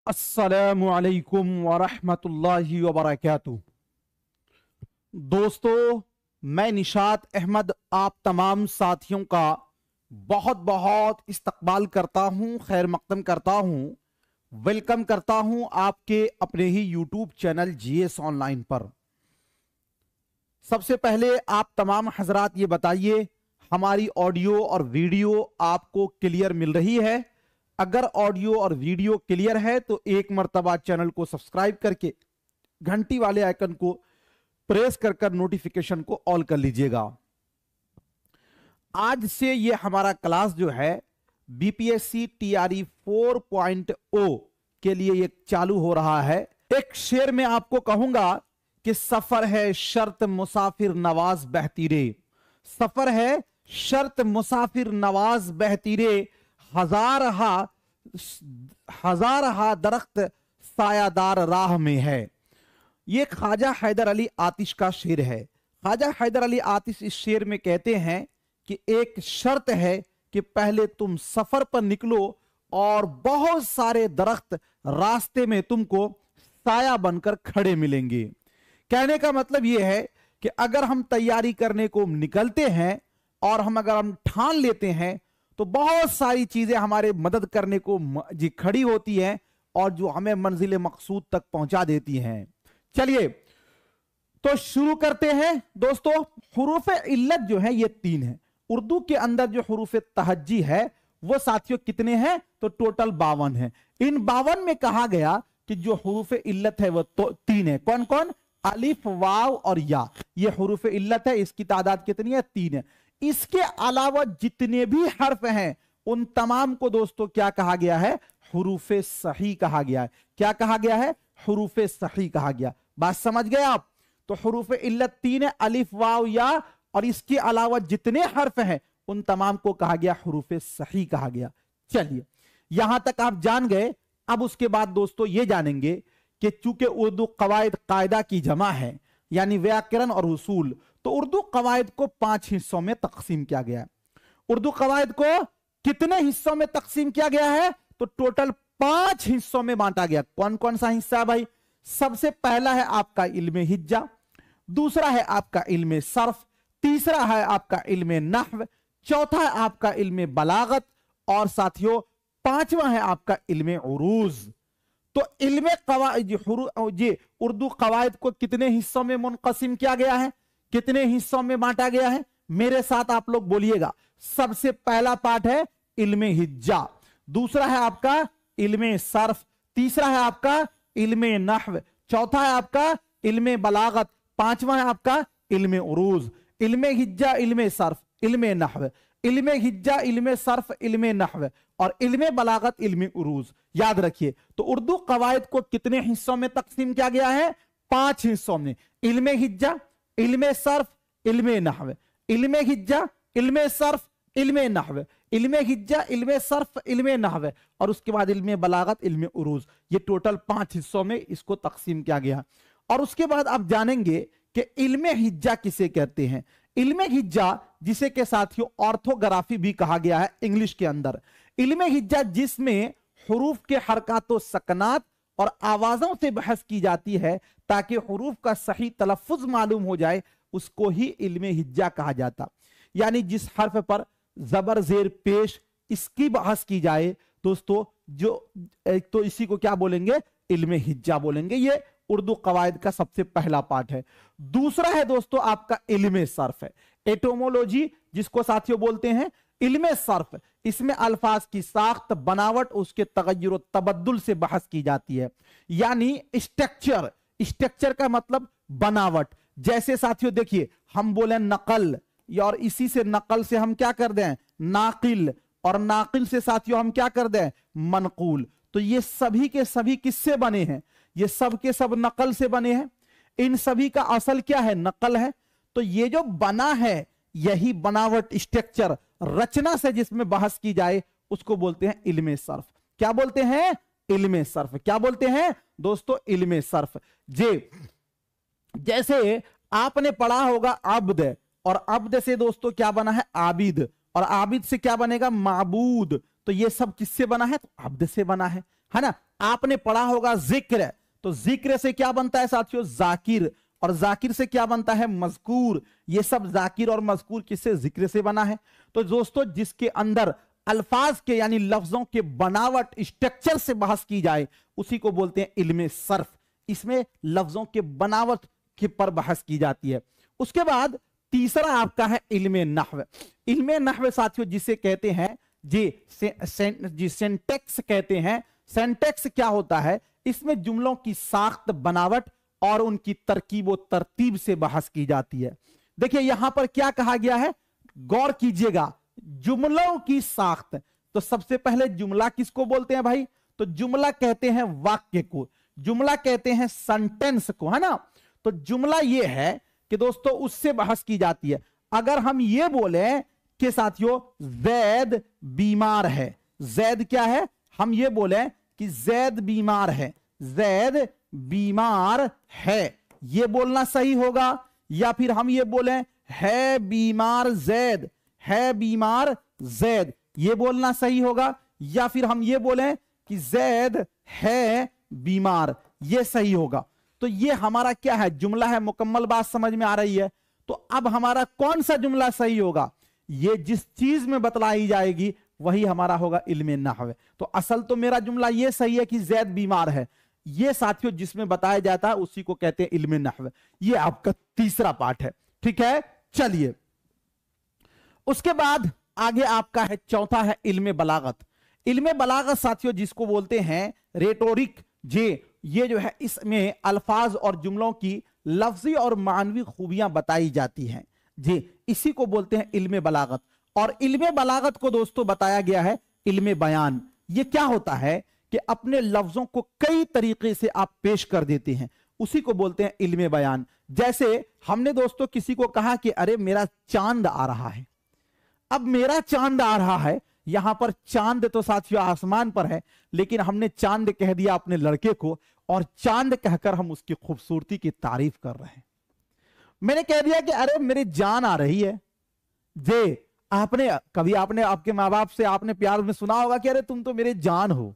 अस्सलामुअलैकुम वरहमतुल्लाहि वबरकातुहू। दोस्तों, मैं निशात अहमद आप तमाम साथियों का बहुत बहुत इस्तकबाल करता हूं, खैर मकदम करता हूं, वेलकम करता हूं आपके अपने ही यूट्यूब चैनल जीएस ऑनलाइन पर। सबसे पहले आप तमाम हजरात ये बताइए, हमारी ऑडियो और वीडियो आपको क्लियर मिल रही है? अगर ऑडियो और वीडियो क्लियर है तो एक मर्तबा चैनल को सब्सक्राइब करके घंटी वाले आइकन को प्रेस कर नोटिफिकेशन को ऑल कर लीजिएगा। आज से ये हमारा क्लास जो है बीपीएससी टीआरई 4.0 के लिए ये चालू हो रहा है। एक शेर में आपको कहूंगा कि सफर है शर्त मुसाफिर नवाज बहतीरे, सफर है शर्त मुसाफिर नवाज बहतीरे, हजारहा दरख्त सायादार राह में है। ये ख्वाजा हैदर अली आतिश का शेर है। ख्वाजा हैदर अली आतिश इस शेर में कहते हैं कि एक शर्त है कि पहले तुम सफर पर निकलो और बहुत सारे दरख्त रास्ते में तुमको साया बनकर खड़े मिलेंगे। कहने का मतलब यह है कि अगर हम तैयारी करने को निकलते हैं और अगर हम ठान लेते हैं तो बहुत सारी चीजें हमारे मदद करने को जी खड़ी होती हैं और जो हमें मंजिल मकसूद तक पहुंचा देती हैं। चलिए तो शुरू करते हैं। दोस्तों, हुरूफ इल्लत जो है ये 3 है। उर्दू के अंदर जो हुरूफ तहज्जी है वो साथियों कितने हैं? तो टोटल 52 है। इन 52 में कहा गया कि जो हुरूफ इल्लत है वो तो 3 है। कौन कौन? अलिफ, वाव और या। ये हुरूफ इल्लत है। इसकी तादाद कितनी है? 3 है। इसके अलावा जितने भी हर्फ हैं उन तमाम को दोस्तों क्या कहा गया है? हुरूफे सही कहा गया है। क्या कहा गया है? हुरूफे सही कहा गया। बात समझ गए आप? तो हुरूफे इल्लत 3 है, अलिफ, वाव, या, और इसके अलावा जितने हर्फ हैं उन तमाम को कहा गया हुरूफे सही कहा गया। चलिए यहां तक आप जान गए। अब उसके बाद दोस्तों ये जानेंगे कि चूंकि उर्दू कवायद कायदा की जमा है यानी व्याकरण और उसूल, तो उर्दू कवायद को 5 हिस्सों में तकसीम किया गया है। उर्दू कवायद को कितने हिस्सों में तकसीम किया गया है? तो टोटल 5 हिस्सों में बांटा गया। कौन कौन सा हिस्सा है भाई? सबसे पहला है आपका इल्मे हिज्जा, दूसरा है आपका इल्मे सर्फ, तीसरा है आपका इल्मे नहव, चौथा है आपका इल्मे बलागत, और साथियों 5वां है आपका इल्मे उरूज। तो इल्मे कवायद उर्दू कवायद को कितने हिस्सों में मुनक़सिम किया गया है? कितने हिस्सों में बांटा गया है? मेरे साथ आप लोग बोलिएगा। सबसे पहला पार्ट है इल्मे हिज्जा, दूसरा है आपका इल्मे सर्फ, तीसरा है आपका इल्मे नहव, चौथा है आपका इल्मे बलागत, 5वां है आपका इल्मे उरूज। इल्मे हिज्जा, इल्मे सर्फ, इल्मे नहव, इल्मे हिज्जा, इल्मे सर्फ, इल्मे नहव और इल्मे बलागत, इल्मे उरूज। याद रखिए। तो उर्दू कवायद को कितने हिस्सों में तकसीम किया गया है? 5 हिस्सों में। इल्मे हिज्जा, इल्मे सर्फ, इल्मे नहव, इल्मे हिज्जा, इल्मे सर्फ, इल्मे नहव, इल्मे हिज्जा, इल्मे सर्फ, इल्मे नहव और उसके बाद इल्मे बलागत, इल्मे उरूज। ये टोटल 5 हिस्सों में इसको तकसीम किया गया। और उसके बाद आप जानेंगे कि इल्मे हिज्जा किसे कहते हैं। इल्मे हिज्जा जिसे के साथियों ऑर्थोग्राफी भी कहा गया है इंग्लिश के अंदर। इल्मे हिज्जा जिसमें हुरूफ के हरकत सकनात और आवाजों से बहस की जाती है ताकि हुरूफ का सही तलफ्फुज मालूम हो जाए, उसको ही इल्मे हिज्जा कहा जाता। यानी जिस हर्फ पर जबर जेर पेश इसकी बहस की जाए दोस्तों, तो इसी को क्या बोलेंगे? इल्मे हिज्जा बोलेंगे। ये उर्दू कवायद का सबसे पहला पार्ट है। दूसरा है दोस्तों आपका इल्मे सर्फ है, एटोमोलॉजी जिसको साथियों बोलते हैं। इल्मे सर्फ, इसमें अल्फाज की साख्त, बनावट, उसके तगय्युर तबद्दुल से बहस की जाती है। यानी स्ट्रक्चर, स्ट्रक्चर का मतलब बनावट। जैसे साथियों देखिए, हम बोले नकल, और इसी से नकल से हम क्या कर दें? नाकिल, और नाकिल से साथियों हम क्या कर दें? मनकूल। तो ये सभी के सभी किससे बने हैं? ये सब के सब नकल से बने हैं। इन सभी का असल क्या है? नकल है। तो ये जो बना है यही बनावट, स्ट्रक्चर, रचना से जिसमें बहस की जाए उसको बोलते हैं इल्मे सर्फ। क्या बोलते हैं? इल्मे सर्फ। क्या बोलते हैं दोस्तों? इल्मे सर्फ। जैसे आपने पढ़ा होगा अब्द, और अब्द से दोस्तों क्या बना है? आबिद, और आबिद से क्या बनेगा? माबूद। तो ये सब किससे बना है? तो अब्द से बना है। है ना। आपने पढ़ा होगा जिक्र, तो जिक्र से क्या बनता है साथियों, जाकिर, और जाकिर से क्या बनता है, मजकूर। ये सब जाकिर और मजकूर किससे, जिक्र से बना है। तो दोस्तों जिसके अंदर अल्फाज के यानी लफ्जों के बनावट स्ट्रक्चर से बहस की जाए उसी को बोलते हैं इल्मे सर्फ। इसमें लफ्जों के बनावट के पर बहस की जाती है। उसके बाद तीसरा आपका है इल्मे नहव। इल्मे नहव साथियों जिसे कहते हैं जी सेंटेक्स कहते हैं। सेंटेक्स क्या होता है, इसमें जुमलों की साख्त, बनावट और उनकी तरकीब व तरतीब से बहस की जाती है। देखिए यहां पर क्या कहा गया है, गौर कीजिएगा, जुमलों की साख्त। तो सबसे पहले जुमला किसको बोलते हैं भाई, तो जुमला कहते हैं वाक्य को, जुमला कहते हैं सेंटेंस को, है ना। तो जुमला ये है कि दोस्तों उससे बहस की जाती है। अगर हम ये बोले कि साथियों जैद बीमार है, जैद क्या है, हम ये बोले कि जैद बीमार है, जैद बीमार है, ये बोलना सही होगा। या फिर हम ये बोले है बीमार जैद, है बीमार जैद, ये बोलना सही होगा। या फिर हम ये बोले कि जैद है बीमार, ये सही होगा। तो ये हमारा क्या है, जुमला है, मुकम्मल बात समझ में आ रही है। तो अब हमारा कौन सा जुमला सही होगा, ये जिस चीज में बतलाई जाएगी वही हमारा होगा इल्मे नहव। तो असल तो मेरा जुमला ये सही है कि जैद बीमार है, ये साथियों जिसमें बताया जाता है उसी को कहते हैं इल्मे नहव। ये आपका तीसरा पार्ट है, ठीक है। चलिए उसके बाद आगे आपका है चौथा है इल्मे बलागत। इल्मे बलागत साथियों जिसको बोलते हैं रेटोरिक, ये जो है इसमें अल्फाज और जुमलों की लफ्जी और मानवी खूबियां बताई जाती हैं जी, इसी को बोलते हैं इल्मे बलागत। और इल्मे बलागत को दोस्तों बताया गया है इल्मे बयान। ये क्या होता है कि अपने लफ्जों को कई तरीके से आप पेश कर देते हैं, उसी को बोलते हैं इल्मे बयान। जैसे हमने दोस्तों किसी को कहा कि अरे मेरा चांद आ रहा है। अब मेरा चांद आ रहा है, यहां पर चांद तो साथियों आसमान पर है, लेकिन हमने चांद कह दिया अपने लड़के को, और चांद कहकर हम उसकी खूबसूरती की तारीफ कर रहे हैं। मैंने कह दिया कि अरे मेरी जान आ रही है। जे आपने कभी आपने आपके माँ बाप से आपने प्यार में सुना होगा कि अरे तुम तो मेरे जान हो।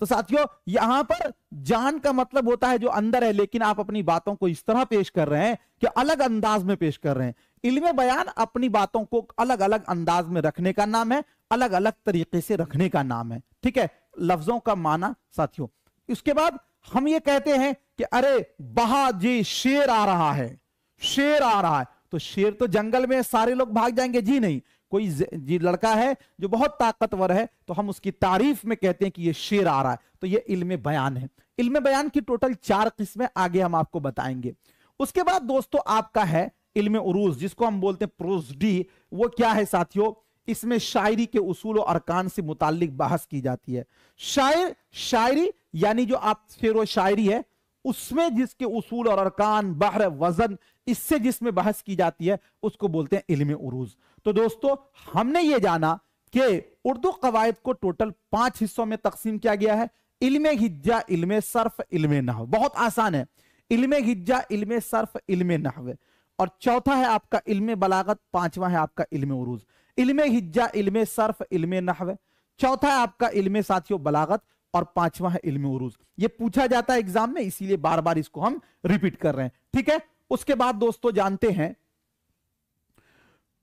तो साथियों यहां पर जान का मतलब होता है जो अंदर है, लेकिन आप अपनी बातों को इस तरह पेश कर रहे हैं कि अलग अंदाज में पेश कर रहे हैं। इल्मे बयान अपनी बातों को अलग अलग अंदाज में रखने का नाम है, अलग अलग तरीके से रखने का नाम है, ठीक है, लफ्जों का माना साथियों। उसके बाद हम ये कहते हैं कि अरे बहा जी शेर आ रहा है, शेर आ रहा है। तो शेर तो जंगल में सारे लोग भाग जाएंगे जी नहीं, कोई जी लड़का है जो बहुत ताकतवर है तो हम उसकी तारीफ में कहते हैं कि ये शेर आ रहा है। तो ये इल्मे बयान है। इल्मे बयान की टोटल 4 किस्में आगे हम आपको बताएंगे। उसके बाद दोस्तों आपका है इल्मे उरूज, जिसको हम बोलते हैं प्रोसडी। वो क्या है साथियों, इसमें शायरी के उसूल और अरकान से मुताल्लिक बहस की जाती है। शायरी यानी जो आप शेर व शायरी है उसमें जिसके उसूल और अरकान, बहर, वजन, इससे जिसमें बहस की जाती है उसको बोलते हैं इल्मे उरूज। तो दोस्तों हमने ये जाना कि उर्दू कवायद को टोटल 5 हिस्सों में तकसीम किया गया है। इल्मे हिज्जा, इल्मे सर्फ, इल्मे नहव। बहुत आसान है, इल्मे हिज्जा, इल्मे सर्फ, इल्मे नहव। और चौथा है आपका इल्मे बलागत, पांचवा है आपका इल्मे उरूज। इल्मे हिज्जा, इल्मे सर्फ, इल्मे नहव, चौथा है आपका इल्मे साथियों बलागत, और पांचवा है इल्मे उरूज। ये पूछा जाता है एग्जाम में, इसीलिए बार बार इसको हम रिपीट कर रहे हैं, ठीक है। उसके बाद दोस्तों जानते हैं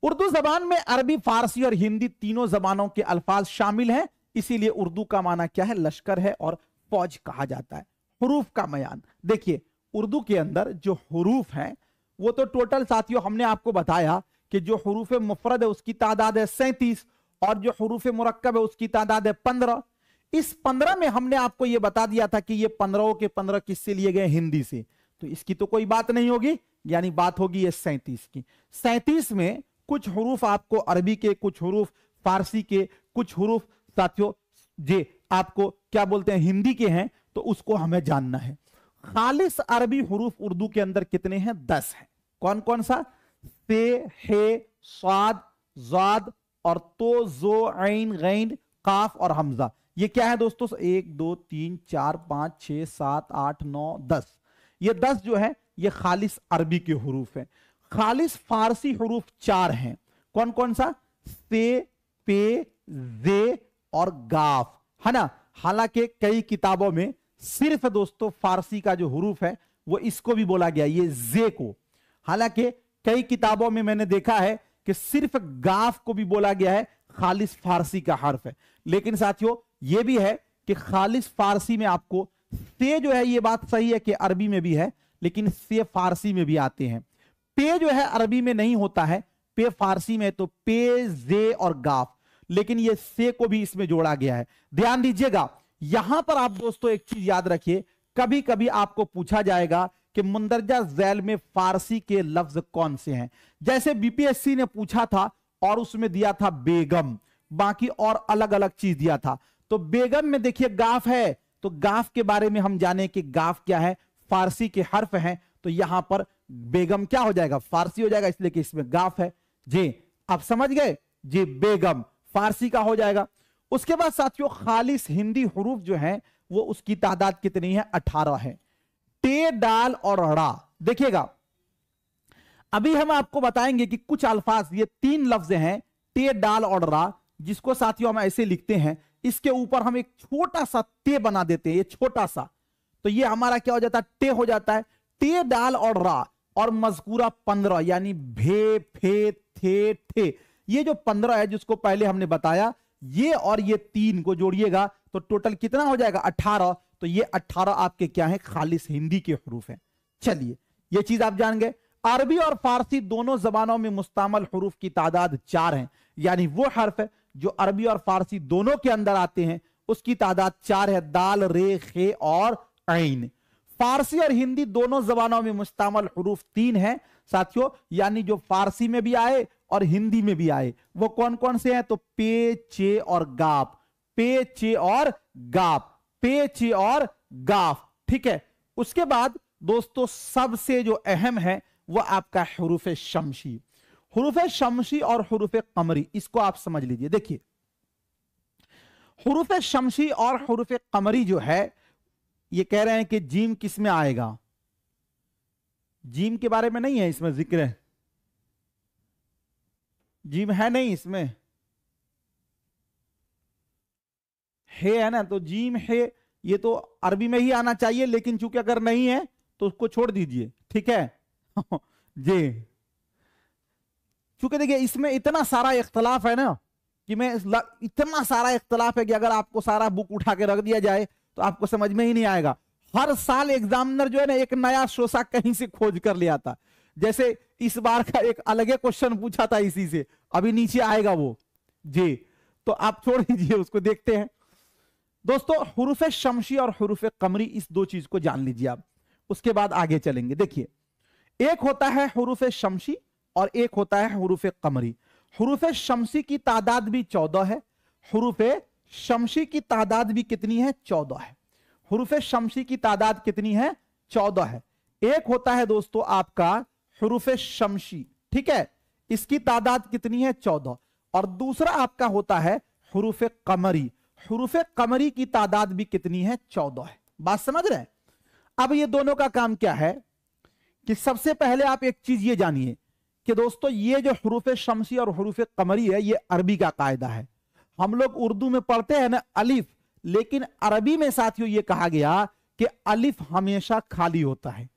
उर्दू जबान में अरबी, फारसी और हिंदी तीनों जबानों के अल्फाज शामिल हैं, इसीलिए उर्दू का माना क्या है, लश्कर है और फौज कहा जाता है। हुरूफ का बयान देखिए, उर्दू के अंदर जो हुरूफ हैं वो तो टोटल साथियों हमने आपको बताया कि जो हुरूफ मुफरद है उसकी तादाद है 37 और जो हुरूफ मुरक्कब है उसकी तादाद है 15। इस 15 में हमने आपको यह बता दिया था कि ये 15 के 15 किससे लिए गए, हिंदी से, तो इसकी तो कोई बात नहीं होगी, यानी बात होगी ये 37 की। 37 में कुछ हुरूफ आपको अरबी के, कुछ हुरूफ फारसी के, कुछ हुरूफ साथियों जे आपको क्या बोलते हैं हिंदी के हैं, तो उसको हमें जानना है। खालिस अरबी हुरूफ उर्दू के अंदर कितने हैं, 10 हैं। कौन कौन सा, से, हे, स्वाद, ज़ाद और तो, जो, ऐन, गैन, काफ और हमजा। ये क्या है दोस्तों, 1 2 3 4 5 6 7 8 9 10। ये 10 जो है ये खालिस अरबी के हुरूफ हैं। खालिस फारसी हुरूफ 4 हैं। कौन कौन सा, से, पे, जे और गाफ, है ना। हालांकि कई किताबों में सिर्फ दोस्तों फारसी का जो हुरूफ है वो इसको भी बोला गया, ये जे को। हालांकि कई किताबों में मैंने देखा है कि सिर्फ गाफ को भी बोला गया है, खालिस फारसी का हर्फ है। लेकिन साथियों ये भी है कि खालिस फारसी में आपको से जो है, ये बात सही है कि अरबी में भी है, लेकिन से फारसी में भी आते हैं। पे जो है अरबी में नहीं होता है, पे फारसी में, तो पे, जे और गाफ, लेकिन ये से को भी इसमें जोड़ा गया है। ध्यान दीजिएगा, यहां पर आप दोस्तों एक चीज याद रखिए, कभी कभी आपको पूछा जाएगा कि मुंदरजा झैल में फारसी के लफ्ज कौन से हैं। जैसे बीपीएससी ने पूछा था और उसमें दिया था बेगम, बाकी और अलग अलग चीज दिया था। तो बेगम में देखिए गाफ है, तो गाफ के बारे में हम जाने कि गाफ क्या है, फारसी के हर्फ हैं, तो यहां पर बेगम क्या हो जाएगा, फारसी हो जाएगा, इसलिए कि इसमें गाफ है। जी आप समझ गए जी, बेगम फारसी का हो जाएगा। उसके बाद साथियों खालिस हिंदी हुरूफ जो है वो उसकी तादाद कितनी है, 18 है। टे, डाल और रा, देखिएगा अभी हम आपको बताएंगे कि कुछ अल्फाज, ये 3 लफ्ज हैं टे, डाल और रा, जिसको साथियों हम ऐसे लिखते हैं, इसके ऊपर हम एक छोटा सा ते बना देते हैं, ये छोटा सा, तो ये हमारा क्या हो जाता है, टे हो जाता है। टे, डाल और रा और मजकूरा 15, यानी भे, फे, थे, ठे, ये जो 15 है जिसको पहले हमने बताया, ये और ये 3 को जोड़िएगा तो टोटल कितना हो जाएगा, 18। तो ये 18 आपके क्या है, खालिस हिंदी के हुरूफ हैं। चलिए ये चीज आप जान गए। अरबी और फारसी दोनों जबानों में मुस्तमल हुरूफ की तादाद 4 है, यानी वो हर्फ है जो अरबी और फारसी दोनों के अंदर आते हैं उसकी तादाद 4 है, दाल, रे, खे और ऐन। फारसी और हिंदी दोनों जबानों में मुस्तमल हुरूफ 3 है साथियों, यानी जो फारसी में भी आए और हिंदी में भी आए, वो कौन कौन से हैं, तो पे, चे और गाफ, पे, चे और गाफ, पे, चे और गाफ, ठीक है। उसके बाद दोस्तों सबसे जो अहम है वो आपका हुरूफ शमशी। हुरूफ शमशी और हुरूफ कमरी, इसको आप समझ लीजिए। देखिए हुरूफ शमशी और हुरूफ कमरी जो है, ये कह रहे हैं कि जीम किस में आएगा, जीम के बारे में नहीं है इसमें जिक्र है, जीम है नहीं इसमें, है ना, तो जीम है, ये तो अरबी में ही आना चाहिए, लेकिन चूंकि अगर नहीं है तो उसको छोड़ दीजिए, ठीक है जी। चूंकि देखिए इसमें इतना सारा इख्तलाफ है ना, कि मैं इतना सारा इख्तलाफ है कि अगर आपको सारा बुक उठा के रख दिया जाए तो आपको समझ में ही नहीं आएगा। हर साल एग्जामिनर जो है ना एक नया शोषा कहीं से खोज कर ले आता। जैसे इस बार का एक अलग क्वेश्चन पूछा था इसी से, अभी नीचे आएगा वो जी, तो आप छोड़ दीजिए उसको, देखते हैं। दोस्तों हुरूफ शमशी और हुरूफ कमरी, इस 2 चीज को जान लीजिए आप, उसके बाद आगे चलेंगे। देखिए एक होता है हुरूफ शमशी और एक होता है हुरूफ कमरी। हुरूफ शमशी की तादाद भी 14 है, हुरूफ शमशी की तादाद भी कितनी है, 14 है। हुरूफ शमशी की तादाद कितनी है, 14 है। एक होता है दोस्तों आपका हुरूफ शमशी, ठीक है, इसकी तादाद कितनी है, 14, और दूसरा आपका होता है हुरूफ कमरी। हुरूफ कमरी की तादाद भी कितनी है, 14 है। बात समझ रहे हैं। अब ये दोनों का काम क्या है कि सबसे पहले आप एक चीज ये जानिए कि दोस्तों ये जो हुरूफ शमसी और हुरूफ कमरी है ये अरबी का कायदा है। हम लोग उर्दू में पढ़ते हैं ना अलिफ, लेकिन अरबी में साथियों ये कहा गया कि अलिफ हमेशा खाली होता है,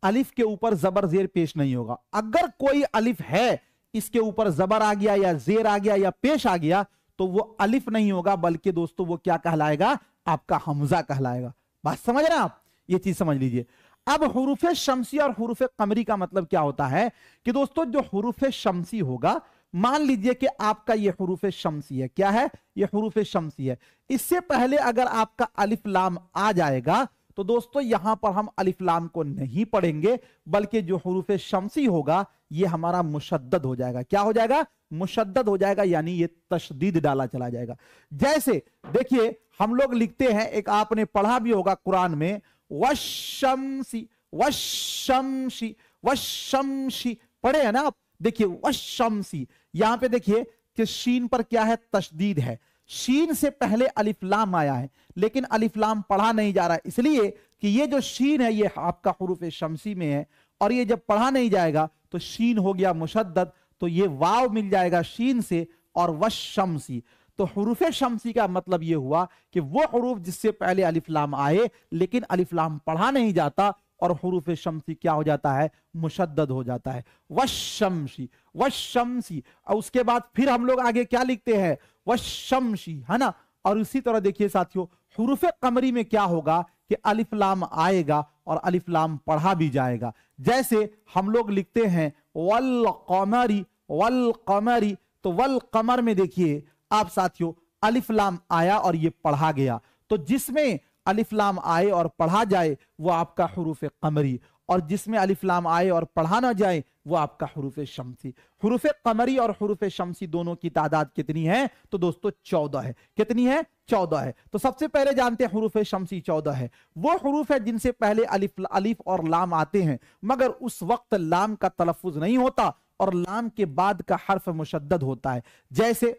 अलिफ के ऊपर जबर जेर पेश नहीं होगा। अगर कोई अलिफ है इसके ऊपर जबर आ गया या जेर आ गया या पेश आ गया तो वो अलिफ नहीं होगा, बल्कि दोस्तों वो क्या कहलाएगा, आपका हमजा कहलाएगा। बात समझ रहे हैं आप, ये चीज समझ लीजिए। अब हुरूफ शमसी और हुरूफ कमरी का मतलब क्या होता है कि दोस्तों जो हुरूफ शमसी होगा, मान लीजिए कि आपका ये हुरूफ शमसी है, क्या है, ये हुरूफ शमसी है, इससे पहले अगर आपका अलिफ लाम आ जाएगा तो दोस्तों यहां पर हम अलिफ लाम को नहीं पढ़ेंगे, बल्कि जो हुरूफ शमसी होगा ये हमारा मुशद्दद हो जाएगा। क्या हो जाएगा, मुशद्दद हो जाएगा, यानी ये तशदीद डाला चला जाएगा। जैसे देखिए हम लोग लिखते हैं, एक आपने पढ़ा भी होगा कुरान में, वशमसी वशमशी वशमशी, पढ़े हैं ना आप। देखिए वशमसी, यहां पे देखिए कि शीन पर क्या है, तशदीद है, शीन से पहले अलिफ लाम आया है, लेकिन अलिफ लाम पढ़ा नहीं जा रहा है, इसलिए कि ये जो शीन है ये आपका हुरूफ शमसी में है, और ये जब पढ़ा नहीं जाएगा तो शीन हो गया मुशद्दद, तो ये वाव मिल जाएगा शीन से और वशमसी। तो हुरूफ शम्सी का मतलब यह हुआ कि वो हुरूफ जिससे पहले अलिफ लाम आए लेकिन अलिफ लाम पढ़ा नहीं जाता, और हुरूफ शम्सी क्या हो जाता है, मुशद्दद हो जाता है। वश्शम्सी, वश्शम्सी। और उसके बाद फिर हम लोग आगे क्या लिखते हैं, वश्शम्सी, है ना। और उसी तरह देखिए साथियों, हुरूफ कमरी में क्या होगा कि अलिफ लाम आएगा और अलिफ लाम पढ़ा भी जाएगा। जैसे हम लोग लिखते हैं वल कमरी, वल कमरी, तो वल कमर में देखिए आप साथियों अलिफ लाम आया और ये पढ़ा गया, तो जिसमें अलिफ लाम आए और पढ़ा जाए वो आपका हुरूफ कमरी, और जिसमें अलिफ लाम आए और पढ़ा ना जाए वो आपका हुरूफ शम्सी। हुरूफ कमरी और हुरूफ शम्सी दोनों की तादाद कितनी है, तो दोस्तों 14 है। कितनी है, 14 है। तो सबसे पहले जानते हैं हुरूफ शम्सी 14 है। वो हुरूफ है जिनसे पहले अलिफ और लाम आते हैं, मगर उस वक्त लाम का तलफ्फुज नहीं होता और लाम के बाद का हर्फ मुशद्दद होता है। जैसे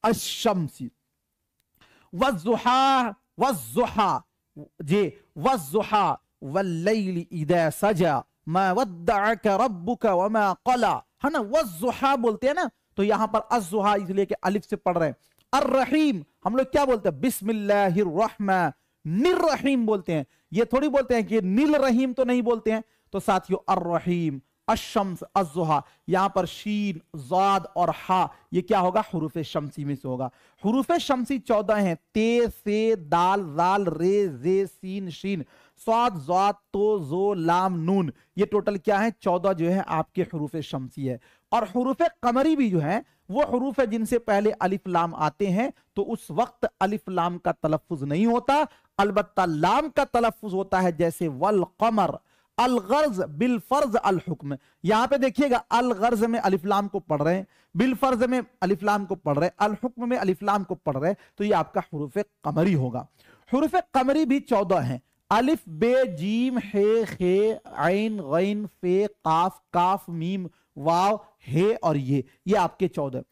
अश-शम्सी, वज़्ज़ुहा, वज़्ज़ुहा, जे वज़्ज़ुहा, वल्लैलि इज़ा सजा, मा वद्दअक रब्बुक वमा क़ला, है ना। वज़्ज़ुहा बोलते हैं ना, तो यहां पर अज़्ज़ुहा इसलिए कि अलिफ से पढ़ रहे हैं। अर्रहीम हम लोग क्या बोलते हैं, बिस्मिल्लाहिर रहमानिर रहीम बोलते हैं। ये थोड़ी बोलते हैं कि निल रहीम तो नहीं बोलते हैं। तो साथियों अर्रहीम, अशम्स, अज़्ज़ुहा, यहां पर शीन, ज़ाद और हा, ये क्या होगा, हुरूफ शम्सी में से होगा। हुरूफ शम्सी 14 हैं, ते, से, दाल, जाल, रे, जे, सीन, शीन, स्वाद, ज़ाद, तो, जो, लाम, नून, ये टोटल क्या है, 14 जो है आपके हुरूफ शम्सी है। और हुरूफ कमरी भी जो है वो हुरूफ है जिनसे पहले अलिफ लाम आते हैं, तो उस वक्त अलिफ लाम का तलफ्फुज नहीं होता, अलबत्ता लाम का तलफ्फुज होता है। जैसे वल कमर, अल गर्ज, बिल फर्ज, अल हुक्म। यहां पे देखिएगा अल गर्ज में अलिफ लाम को पढ़ रहे हैं, बिल फर्ज में अलिफ लाम को पढ़ रहे हैं, अल हुक्म में अलिफ लाम को पढ़ रहे हैं, तो ये आपका हुरूफ कमरी होगा। हुरूफ कमरी भी 14 हैं। अलिफ, बे, जीम, हे, खे, ऐन, गैन, फे, काफ, काफ, मीम, वाव, हे और ये आपके 14।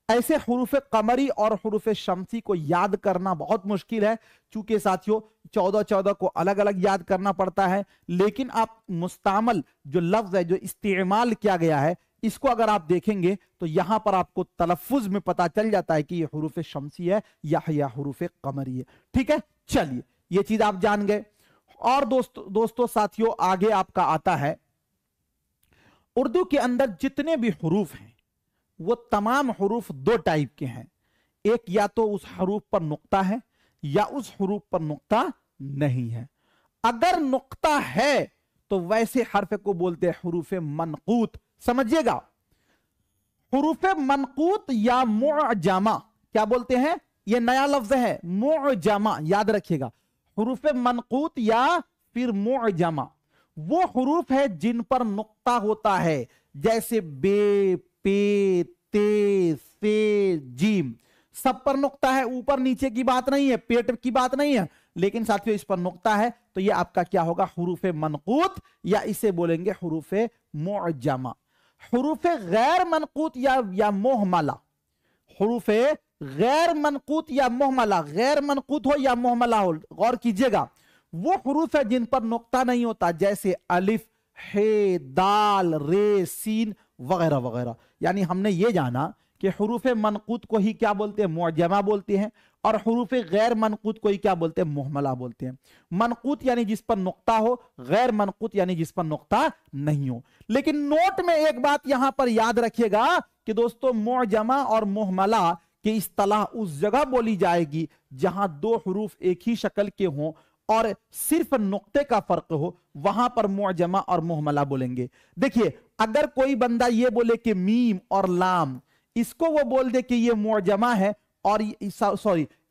ऐसे हुरूफ कमरी और हुरूफ शम्सी को याद करना बहुत मुश्किल है, चूंकि साथियों 14 को अलग अलग याद करना पड़ता है। लेकिन आप मुस्तामल जो लफ्ज है, जो इस्तेमाल किया गया है, इसको अगर आप देखेंगे तो यहां पर आपको तलफ्फुज में पता चल जाता है कि ये हुरूफ शम्सी है या हुरूफ कमरी है। ठीक है, चलिए ये चीज आप जान गए। और दोस्तों साथियों आगे आपका आता है, उर्दू के अंदर जितने भी हुरूफ हैं वो तमाम हुरूफ दो टाइप के हैं। एक या तो उस हुरूफ पर नुक्ता है या उस हुरूफ पर नुक्ता नहीं है। अगर नुक्ता है तो वैसे हर्फ को बोलते हैं हुरूफ मनकूत। समझिएगा, हुरूफ मनकूत या मुअजमा क्या बोलते हैं, यह नया लफ्ज है मुअजमा, याद रखिएगा। हुरूफ मनकूत या फिर मुअजमा वो हुरूफ है जिन पर नुक्ता होता है, जैसे बे, पे, ते, से, जीम, सब पर नुक्ता है, ऊपर नीचे की बात नहीं है, पेट की बात नहीं है, लेकिन साथियों इस पर नुक्ता है, तो ये आपका क्या होगा, हुरूफ मनकूत, या इसे बोलेंगे हुरूफ मुअज्जमा। हुरूफ गैर मनकूत या मोहमला, हुरूफ गैर मनकूत या मोहमला, गैर मनकूत हो या मोहमला हो, गौर कीजिएगा, वो हुरूफ है जिन पर नुक्ता नहीं होता, जैसे अलिफ, हे, दाल, रे, सीन वगैरह वगैरह। यानी हमने ये जाना कि हुरूफ मनकूत को ही क्या बोलते हैं, मुअज्जमा बोलते हैं, और हुरूफ गैर मनकूत को ही क्या बोलते हैं, मुहमला बोलते हैं। मनकूत यानी जिस पर नुक्ता हो, गैर मनकूत यानी जिस पर नुक्ता नहीं हो। लेकिन नोट में एक बात यहां पर याद रखिएगा कि दोस्तों मुअज्जमा और मुहमला की इस्तिलाह उस जगह बोली जाएगी जहां दो हुरूफ एक ही शक्ल के हों और सिर्फ नुक्ते का फर्क हो, वहां पर मुअज्जमा और मुहमला बोलेंगे। देखिए, अगर कोई बंदा ये बोले कि मीम और लाम, इसको वो बोल दे कि ये मुअज्जमा है, और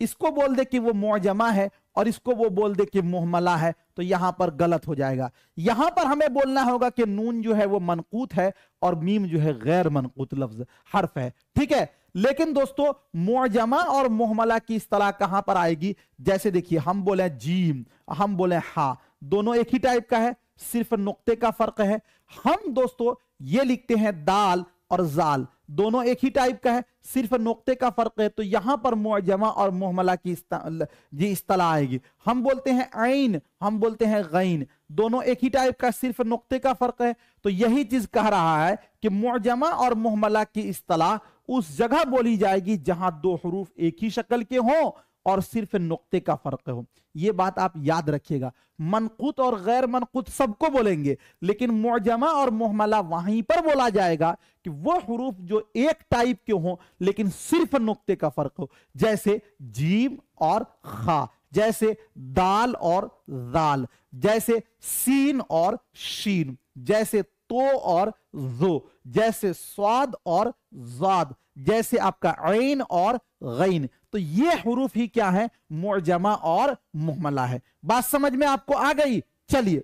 इसको बोल दे कि वो मुअज्जमा है और इसको वो बोल दे कि मुहमला है, तो यहां पर गलत हो जाएगा। यहां पर हमें बोलना होगा कि नून जो है वो मनकूत है और मीम जो है गैर मनकूत लफ्ज हर्फ है। ठीक है, लेकिन दोस्तों मुअज्जमा और मुहमला की इस्तिलाह कहां पर आएगी, जैसे देखिए हम बोले जीम, हम बोले हा, दोनों एक ही टाइप का है, सिर्फ नुक्ते का फर्क है। हम दोस्तों ये लिखते हैं दाल और जाल, दोनों एक ही टाइप का है, सिर्फ नुक्ते का फर्क है। तो यहां पर मुअजमा और मुहमला की जी इस्तिलाह आएगी। हम बोलते हैं ऐन, हम बोलते हैं गैन, दोनों एक ही टाइप का, सिर्फ नुक्ते का फर्क है। तो यही चीज कह रहा है कि मुअजमा और मुहमला की इस्तिलाह उस जगह बोली जाएगी जहां दो हरूफ एक ही शक्ल के हों और सिर्फ नुक्ते का फर्क हो। यह बात आप याद रखिएगा। मनकूत और गैर मनकूत सबको बोलेंगे, लेकिन मुअजमा और मुहमला वहीं पर बोला जाएगा कि वो हरूफ जो एक टाइप के हों लेकिन सिर्फ नुक्ते का फर्क हो, जैसे जीम और खा, जैसे दाल और दाल, जैसे सीन और शीन, जैसे तो और जो, जैसे स्वाद और जाद, जैसे आपका ऐन और गैन। तो ये हुरूफ ही क्या है, मुअजमा और मुहमला है। बात समझ में आपको आ गई? चलिए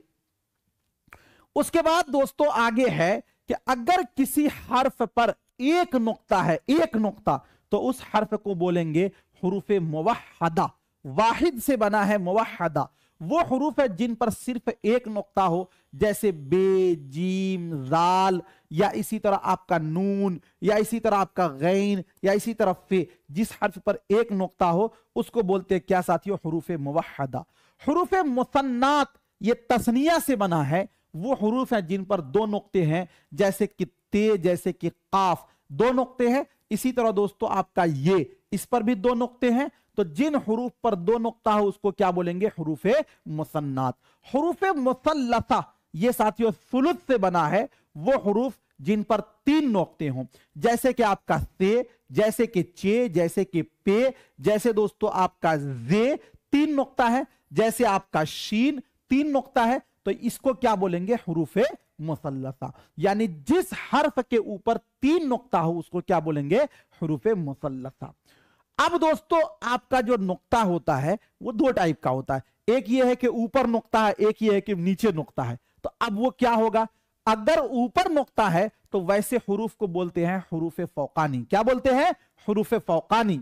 उसके बाद दोस्तों आगे है कि अगर किसी हर्फ पर एक नुक्ता है, एक नुक्ता, तो उस हर्फ को बोलेंगे हुरूफ मुवहदा। वाहिद से बना है मुवहदा, वो हुरूफ है जिन पर सिर्फ एक नुक्ता हो, जैसे बे, जीम, जाल, या इसी तरह आपका नून, या इसी तरह आपका गैन, या इसी तरह फे। जिस हर्फ पर एक नुक्ता हो उसको बोलते हैं क्या साथियों, हुरूफ मुवहदा। हुरूफ मुसन्नात ये तस्निया से बना है, वो हुरूफ है जिन पर दो नुक्ते हैं, जैसे कि ते, जैसे कि काफ, दो नुक्ते हैं। इसी तरह दोस्तों आपका ये, इस पर भी दो नुक्ते हैं। तो जिन हुरूफ पर दो नुक्ता हो उसको क्या बोलेंगे, हुरूफे मुसन्नात। हुरूफे मुसल्लसा ये साथियों सुलुस से बना है, वो हुरूफ जिन पर तीन नुक्ते हों, जैसे कि आपका से, जैसे कि चे, जैसे कि पे, जैसे दोस्तों आपका जे तीन नुक्ता है, जैसे आपका शीन तीन नुक्ता है। तो इसको क्या बोलेंगे, हुरूफे मुसल्लसा। यानी जिस हर्फ के ऊपर तीन नुक्ता हो उसको क्या बोलेंगे, हुरूफे मुसल्लसा। अब दोस्तों आपका जो नुक्ता होता है वो दो टाइप का होता है, एक ये है कि ऊपर नुक्ता है, एक ये है कि नीचे नुक्ता है। तो अब वो क्या होगा, अगर ऊपर नुक्ता है तो वैसे हुरूफ को बोलते हैं हुरूफे फौकानी। क्या बोलते हैं, हुरूफे फौकानी,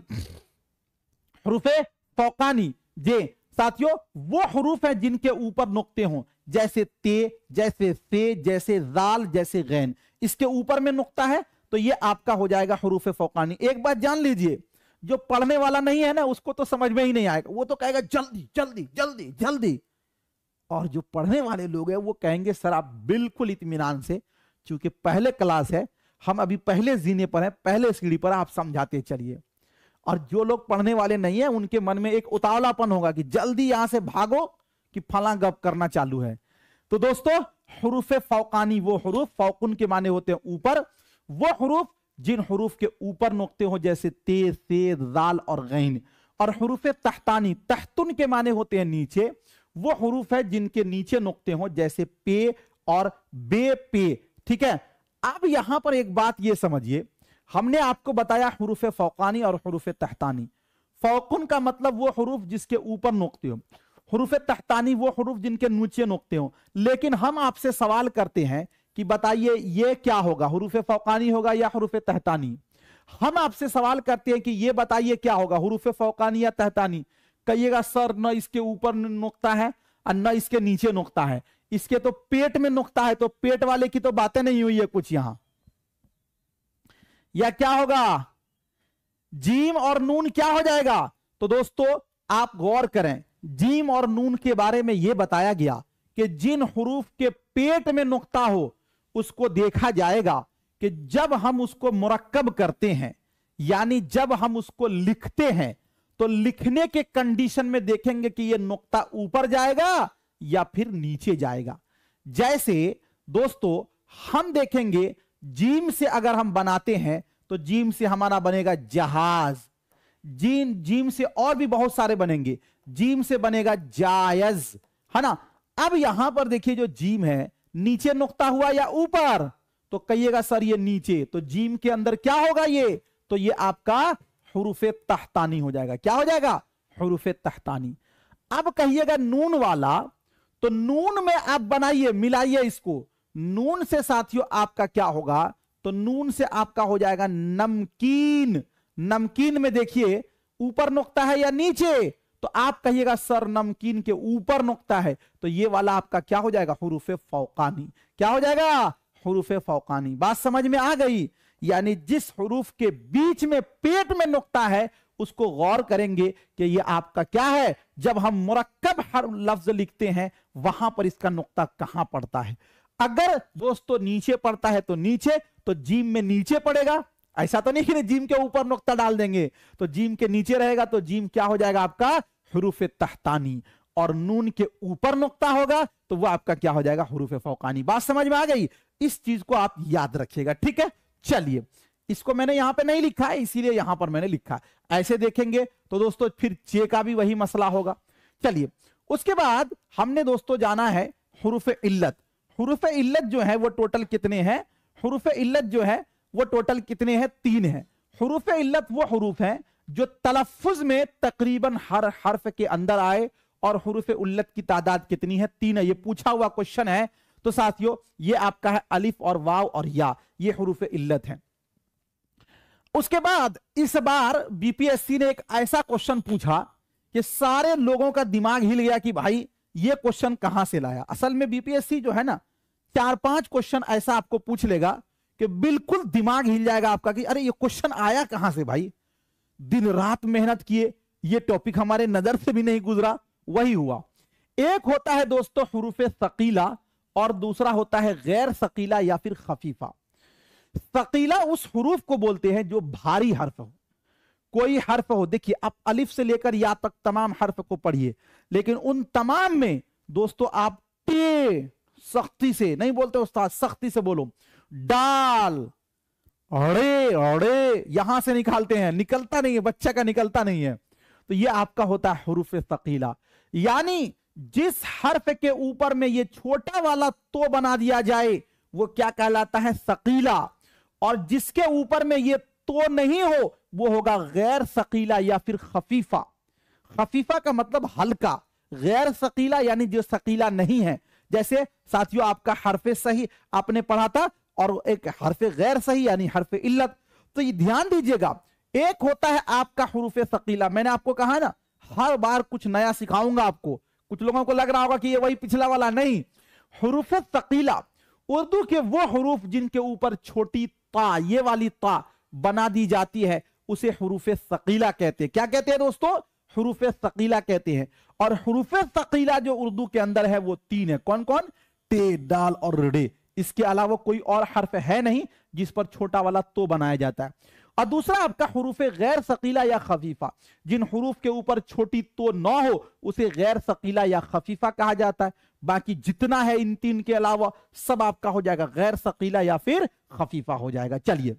हुरूफे फौकानी। जे साथियों वो हुरूफ है जिनके ऊपर नुक्ते हों, जैसे ते, जैसे से, जैसे जाल, जैसे गैन, इसके ऊपर में नुक्ता है तो ये आपका हो जाएगा हुरूफे फौकानी। एक बात जान लीजिए, जो पढ़ने वाला नहीं है ना उसको तो समझ में ही नहीं आएगा, वो तो कहेगा जल्दी जल्दी जल्दी जल्दी। और जो पढ़ने वाले लोग हैं वो कहेंगे सर आप बिल्कुल इत्मीनान से, क्योंकि पहले क्लास है, हम अभी पहले जीने पर हैं, पहले सीढ़ी पर, आप समझाते चलिए। और जो लोग पढ़ने वाले नहीं है उनके मन में एक उतावलापन होगा कि जल्दी यहां से भागो कि फला गप करना चालू है। तो दोस्तों हुरूफ फौकानी वो हुरूफ, फौकुन के माने होते हैं ऊपर, वो हुरूफ जिन हुरूफ के ऊपर नुक्ते हो, जैसे ते, से, जाल और गैन। और हुरूफ तहतानी, तहतुन के माने होते हैं नीचे, वो हुरूफ है जिनके नीचे नुक्ते हो, जैसे पे और बे पे। ठीक है, अब यहां पर एक बात ये समझिए, हमने आपको बताया हुरूफ फौकानी और हुरूफ तहतानी। फौकुन का मतलब वो हुरूफ जिसके ऊपर नुक्ते हो, हुरूफ तहतानी वो हुरूफ जिनके नीचे नुक्ते हो। लेकिन हम आपसे सवाल करते हैं कि बताइए ये क्या होगा, हुरूफ फौकानी होगा या हुरूफ तहतानी? हम आपसे सवाल करते हैं कि ये बताइए क्या होगा, हुरूफ फौकानी या तहतानी? कहिएगा सर न इसके ऊपर नुक्ता है और न इसके नीचे नुक्ता है, इसके तो पेट में नुक्ता है, तो पेट वाले की तो बातें नहीं हुई है कुछ यहां। या क्या होगा, जीम और नून क्या हो जाएगा? तो दोस्तों आप गौर करें, जीम और नून के बारे में यह बताया गया कि जिन हुरूफ के पेट में नुक्ता हो उसको देखा जाएगा कि जब हम उसको मुरक्कब करते हैं, यानी जब हम उसको लिखते हैं, तो लिखने के कंडीशन में देखेंगे कि यह नुक्ता ऊपर जाएगा या फिर नीचे जाएगा। जैसे दोस्तों हम देखेंगे जीम से अगर हम बनाते हैं तो जीम से हमारा बनेगा जहाज, जीम से और भी बहुत सारे बनेंगे, जीम से बनेगा जायज, है ना। अब यहां पर देखिए जो जीम है नीचे नुक्ता हुआ या ऊपर, तो कहिएगा सर ये नीचे, तो जीम के अंदर क्या होगा ये, तो ये आपका हुरूफे तहतानी हो जाएगा। क्या हो जाएगा, हुरूफे तहतानी। अब कहिएगा नून वाला, तो नून में आप बनाइए, मिलाइए इसको, नून से साथियों आपका क्या होगा, तो नून से आपका हो जाएगा नमकीन। नमकीन में देखिए ऊपर नुक्ता है या नीचे, तो आप कहिएगा सर नमकीन के ऊपर नुक्ता है, तो ये वाला आपका क्या हो जाएगा, हुरूफे फौकानी। क्या हो जाएगा, हुरूफे फौकानी। बात समझ में आ गई? यानी जिस हुरूफ के बीच में पेट में नुक्ता है उसको गौर करेंगे कि ये आपका क्या है। जब हम मुरक्कब हर लफ्ज लिखते हैं वहां पर इसका नुक्ता कहां पड़ता है। अगर दोस्तों नीचे पड़ता है तो नीचे, तो जीम में नीचे पड़ेगा। ऐसा तो नहीं कि जीम के ऊपर नुक्ता डाल देंगे, तो जीम के नीचे रहेगा तो जीम क्या हो जाएगा आपका हुरूफ तहतानी, और नून के ऊपर नुक्ता होगा तो वो आपका क्या हो जाएगा हुरूफ फौकानी। बात समझ में आ गई? इस चीज को आप याद रखिएगा, ठीक है। चलिए, इसको मैंने यहां पे नहीं लिखा है इसीलिए यहां पर मैंने लिखा। ऐसे देखेंगे तो दोस्तों फिर चे का भी वही मसला होगा। चलिए, उसके बाद हमने दोस्तों जाना है हुरूफ इल्लत। हुरूफ इल्लत जो है वो टोटल कितने हैं? हुरूफ इल्लत जो है वो टोटल कितने हैं? 3 है। हुरूफ इल्लत वो हुरूफ हैं जो तलफ्फुज में तकरीबन हर हर्फ के अंदर आए, और हुरूफ इल्लत की तादाद कितनी है? 3 है। ये पूछा हुआ क्वेश्चन है। तो साथियों ये आपका है अलिफ और वाव और या, ये हुरूफ इल्लत है। उसके बाद इस बार बीपीएससी ने एक ऐसा क्वेश्चन पूछा कि सारे लोगों का दिमाग हिल गया कि भाई ये क्वेश्चन कहां से लाया। असल में बीपीएससी जो है ना 4-5 क्वेश्चन ऐसा आपको पूछ लेगा कि बिल्कुल दिमाग हिल जाएगा आपका कि अरे ये क्वेश्चन आया कहां से भाई। दिन रात मेहनत किए, ये टॉपिक हमारे नजर से भी नहीं गुजरा। वही हुआ। एक होता है दोस्तों हुरूफ सकीला और दूसरा होता है गैर सकीला या फिर खफीफा। सकीला उस हुरूफ को बोलते हैं जो भारी हर्फ हो। कोई हर्फ हो, देखिए आप अलिफ से लेकर या तक तमाम हर्फ को पढ़िए, लेकिन उन तमाम में दोस्तों आप टे सख्ती से नहीं बोलते उस्ताद, सख्ती से बोलो। डाल अड़े अड़े यहां से निकालते हैं, निकलता नहीं है, बच्चा का निकलता नहीं है। तो ये आपका होता है हुरूफ सकीला। यानी जिस हर्फ के ऊपर में ये छोटा वाला तो बना दिया जाए वो क्या कहलाता है? सकीला। और जिसके ऊपर में ये तो नहीं हो वो होगा गैर सकीला या फिर खफीफा। खफीफा का मतलब हल्का, गैर सकीला यानी जो सकीला नहीं है। जैसे साथियों आपका हरफे सही आपने पढ़ा था और एक हरफे गैर सही यानी हरफे इल्लत। तो ये ध्यान दीजिएगा, एक होता है आपका हुरूफ सकीला। मैंने आपको कहा ना हर बार कुछ नया सिखाऊंगा आपको। कुछ लोगों को लग रहा होगा कि ये वही पिछला वाला, नहीं। हुरूफ सकीला उर्दू के वो हुरूफ जिनके ऊपर छोटी ता, ये वाली ता बना दी जाती है, उसे हुरूफ सकीला कहते हैं। क्या कहते हैं दोस्तों? हुरूफ सकीला कहते हैं। और हुरूफ सकीला जो उर्दू के अंदर है वो 3 है। कौन कौन? टे, डाल और रे। इसके अलावा कोई और हर्फ है नहीं जिस पर छोटा वाला तो बनाया जाता है। और दूसरा आपका हुरूफ गैर सकीला या खफीफा, जिन हुरूफ के ऊपर छोटी तो न हो उसे गैर सकीला या खफीफा कहा जाता है। बाकी जितना है इन 3 के अलावा सब आपका हो जाएगा गैर सकीला या फिर खफीफा हो जाएगा। चलिए